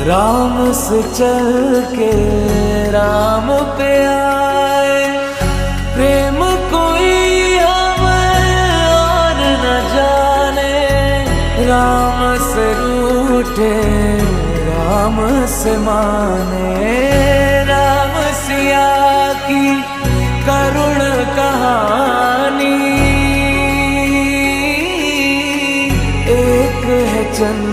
राम से चल के राम पे आए, प्रेम कोई हमें और न जाने। राम से रूठे राम से माने, राम सिया की करुण कहानी। एक है चंद्र